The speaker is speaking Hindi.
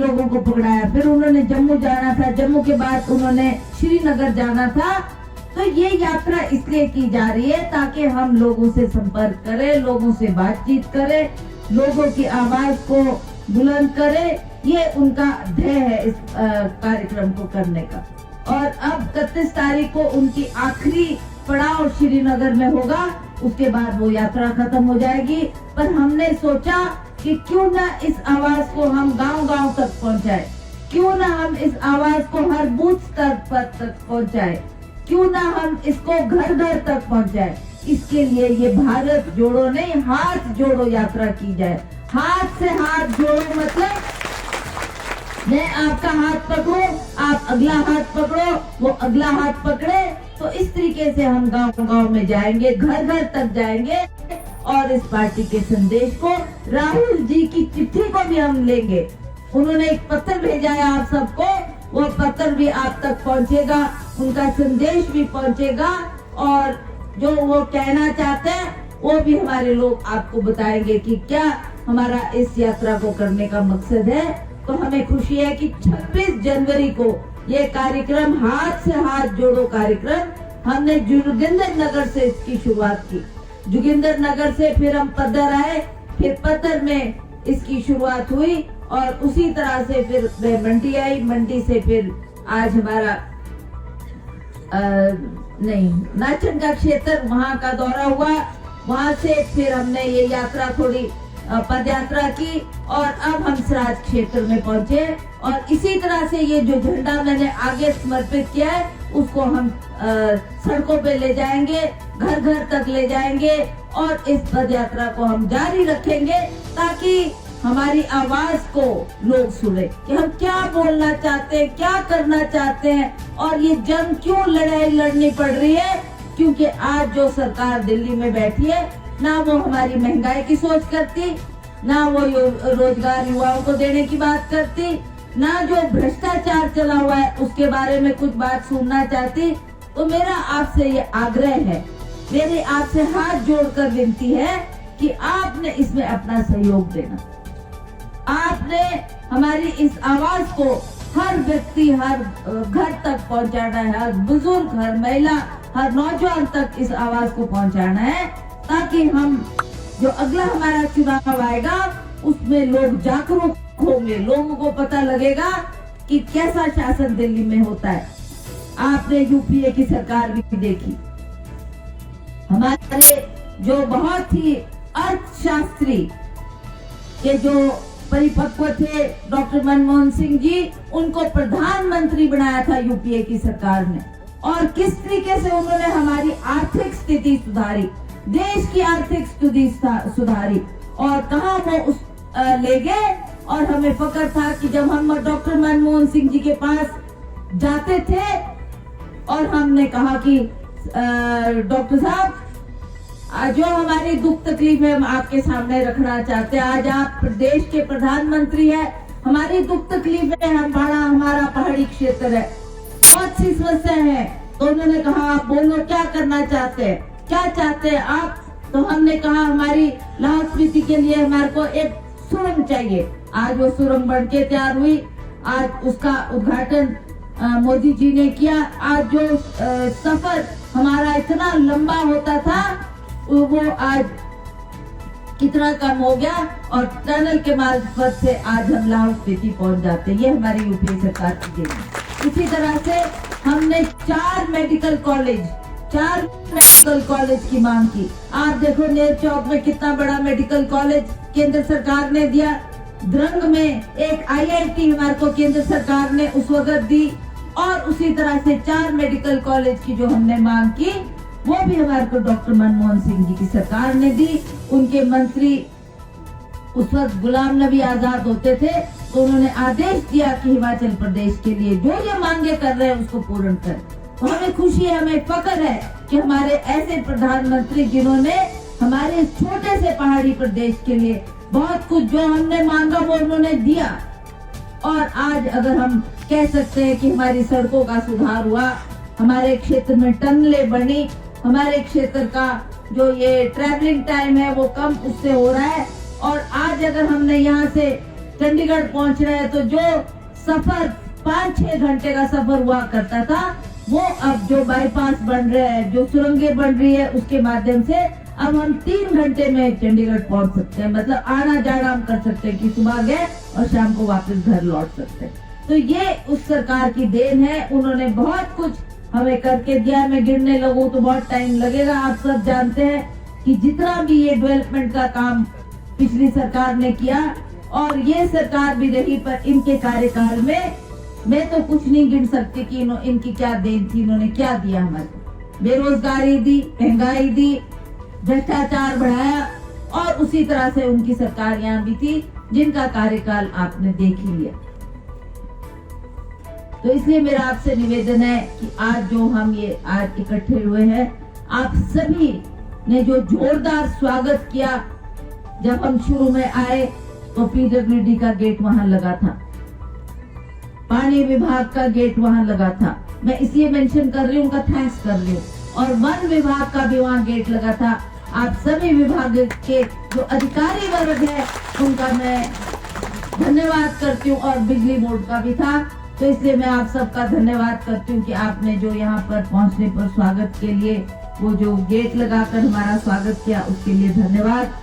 लोगों को पकड़ाया, फिर उन्होंने जम्मू जाना था, जम्मू के बाद उन्होंने श्रीनगर जाना था। तो ये यात्रा इसलिए की जा रही है ताकि हम लोगों से संपर्क करें, लोगों से बातचीत करें, लोगों की आवाज को बुलंद करें। ये उनका ध्येय है इस कार्यक्रम को करने का। और अब 31 तारीख को उनकी आखिरी पड़ाव श्रीनगर में होगा, उसके बाद वो यात्रा खत्म हो जाएगी। पर हमने सोचा कि क्यों ना इस आवाज को हम गांव-गांव तक पहुंचाए, क्यों ना हम इस आवाज को हर बूथ स्तर पर तक पहुंचाए, क्यों ना हम इसको घर-घर तक पहुंचाए। इसके लिए ये भारत जोड़ो नहीं, हाथ जोड़ो यात्रा की जाए। हाथ से हाथ जोड़ो मतलब मैं आपका हाथ पकड़ूं, आप अगला हाथ पकड़ो, वो अगला हाथ पकड़े। तो इस तरीके से हम गांव-गांव में जाएंगे, घर-घर तक जाएंगे और इस पार्टी के संदेश को, राहुल जी की चिट्ठी को भी हम लेंगे। उन्होंने एक पत्र भेजा है आप सबको, वो पत्र भी आप तक पहुंचेगा, उनका संदेश भी पहुंचेगा और जो वो कहना चाहते हैं वो भी हमारे लोग आपको बताएंगे कि क्या हमारा इस यात्रा को करने का मकसद है। तो हमें खुशी है कि 26 जनवरी को ये कार्यक्रम, हाथ से हाथ जोड़ो कार्यक्रम, हमने जोगिंदर नगर से इसकी शुरुआत की। जोगिंदर नगर से फिर हम पद्दर आए, फिर पद्दर में इसकी शुरुआत हुई और उसी तरह से फिर मैं मंडी आई, मंडी से फिर आज हमारा नाचन का क्षेत्र, वहाँ का दौरा हुआ। वहाँ से फिर हमने ये यात्रा थोड़ी पद यात्रा की और अब हम सराज क्षेत्र में पहुंचे और इसी तरह से ये जो झंडा मैंने आगे समर्पित किया है उसको हम सड़कों पे ले जाएंगे, घर घर तक ले जाएंगे और इस पद यात्रा को हम जारी रखेंगे ताकि हमारी आवाज को लोग सुने कि हम क्या बोलना चाहते हैं, क्या करना चाहते हैं और ये जंग क्यों लड़ाई लड़नी पड़ रही है। क्योंकि आज जो सरकार दिल्ली में बैठी है, ना वो हमारी महंगाई की सोच करती, ना वो रोजगार युवाओं को देने की बात करती, ना जो भ्रष्टाचार चला हुआ है उसके बारे में कुछ बात सुनना चाहती। तो मेरा आपसे ये आग्रह है, मेरी आपसे हाथ जोड़कर विनती है कि आपने इसमें अपना सहयोग देना। आपने हमारी इस आवाज को हर व्यक्ति, हर घर तक पहुंचाना है, हर बुजुर्ग, हर महिला, हर नौजवान तक इस आवाज को पहुंचाना है ताकि हम जो अगला हमारा चुनाव आएगा उसमें लोग जागरूक होंगे, लोगों को पता लगेगा कि कैसा शासन दिल्ली में होता है। आपने यूपीए की सरकार भी देखी, हमारे जो बहुत ही अर्थशास्त्री के जो परिपक्व थे डॉक्टर मनमोहन सिंह जी, उनको प्रधानमंत्री बनाया था यूपीए की सरकार ने और किस तरीके से उन्होंने हमारी आर्थिक स्थिति सुधारी, देश की आर्थिक स्थिति सुधारी और कहां वो उस ले गए। और हमें फक्र था कि जब हम डॉक्टर मनमोहन सिंह जी के पास जाते थे और हमने कहा कि डॉक्टर साहब जो हमारी दुख तकलीफ है हम आपके सामने रखना चाहते हैं, आज आप प्रदेश के प्रधानमंत्री हैं, हमारी दुख तकलीफ है, हमारा पहाड़ी क्षेत्र है, बहुत सी समस्या है। तो उन्होंने कहा आप बोलो क्या करना चाहते हैं, क्या चाहते हैं आप। तो हमने कहा हमारी लाहौल स्पीति के लिए हमारे को एक सुरंग चाहिए। आज वो सुरंग बन के तैयार हुई, आज उसका उद्घाटन मोदी जी ने किया। आज जो सफर हमारा इतना लंबा होता था वो आज कितना कम हो गया और टनल के मार्फत से आज हम लाहौल स्पीति पहुंच जाते हैं। ये हमारी यूपी सरकार की देन है। इसी तरह से हमने 4 मेडिकल कॉलेज की मांग की। आप देखो नेर चौक में कितना बड़ा मेडिकल कॉलेज केंद्र सरकार ने दिया, द्रंग में एक IIT हमारे को केंद्र सरकार ने उस वक्त दी और उसी तरह से 4 मेडिकल कॉलेज की जो हमने मांग की वो भी हमारे को डॉक्टर मनमोहन सिंह जी की सरकार ने दी। उनके मंत्री उस वक्त गुलाम नबी आजाद होते थे तो उन्होंने आदेश दिया कि हिमाचल प्रदेश के लिए जो ये मांगे कर रहे हैं उसको पूर्ण कर। तो हमें खुशी है, हमें फक्र है कि हमारे ऐसे प्रधानमंत्री जिन्होंने हमारे छोटे से पहाड़ी प्रदेश के लिए बहुत कुछ जो हमने मांगा वो उन्होंने दिया। और आज अगर हम कह सकते हैं कि हमारी सड़कों का सुधार हुआ, हमारे क्षेत्र में टनलें बनी, हमारे क्षेत्र का जो ये ट्रैवलिंग टाइम है वो कम उससे हो रहा है। और आज अगर हमने यहाँ से चंडीगढ़ पहुंच रहे हैं, तो जो सफर 5-6 घंटे का सफर हुआ करता था, वो अब जो बाईपास बन रहे हैं, जो सुरंगें बन रही है, उसके माध्यम से अब हम 3 घंटे में चंडीगढ़ पहुंच सकते हैं। मतलब आना जाना हम कर सकते हैं कि सुबह गए और शाम को वापस घर लौट सकते हैं। तो ये उस सरकार की देन है। उन्होंने बहुत कुछ हमें करके दिया। मैं गिनने लगूं तो बहुत टाइम लगेगा। आप सब जानते हैं कि जितना भी ये डेवलपमेंट का काम पिछली सरकार ने किया, और ये सरकार भी रही, पर इनके कार्यकाल में मैं तो कुछ नहीं गिन सकती कि इनकी क्या देन थी, इन्होंने क्या दिया हमें। बेरोजगारी दी, महंगाई दी, भ्रष्टाचार बढ़ाया, और उसी तरह से उनकी सरकार यहाँ भी थी जिनका कार्यकाल आपने देख ही लिया। तो इसलिए मेरा आपसे निवेदन है कि आज जो हम ये आज इकट्ठे हुए हैं, आप सभी ने जो जोरदार स्वागत किया। जब हम शुरू में आए तो पीडब्ल्यूडी का गेट वहां लगा था, पानी विभाग का गेट वहां लगा था। मैं इसलिए मेंशन कर रही हूँ, उनका थैंक्स कर रही हूँ। और वन विभाग का भी वहाँ गेट लगा था। आप सभी विभाग के जो अधिकारी वर्ग है उनका मैं धन्यवाद करती हूँ, और बिजली बोर्ड का भी था। तो इसलिए मैं आप सबका धन्यवाद करती हूँ कि आपने जो यहाँ पर पहुँचने पर स्वागत के लिए वो जो गेट लगाकर हमारा स्वागत किया, उसके लिए धन्यवाद।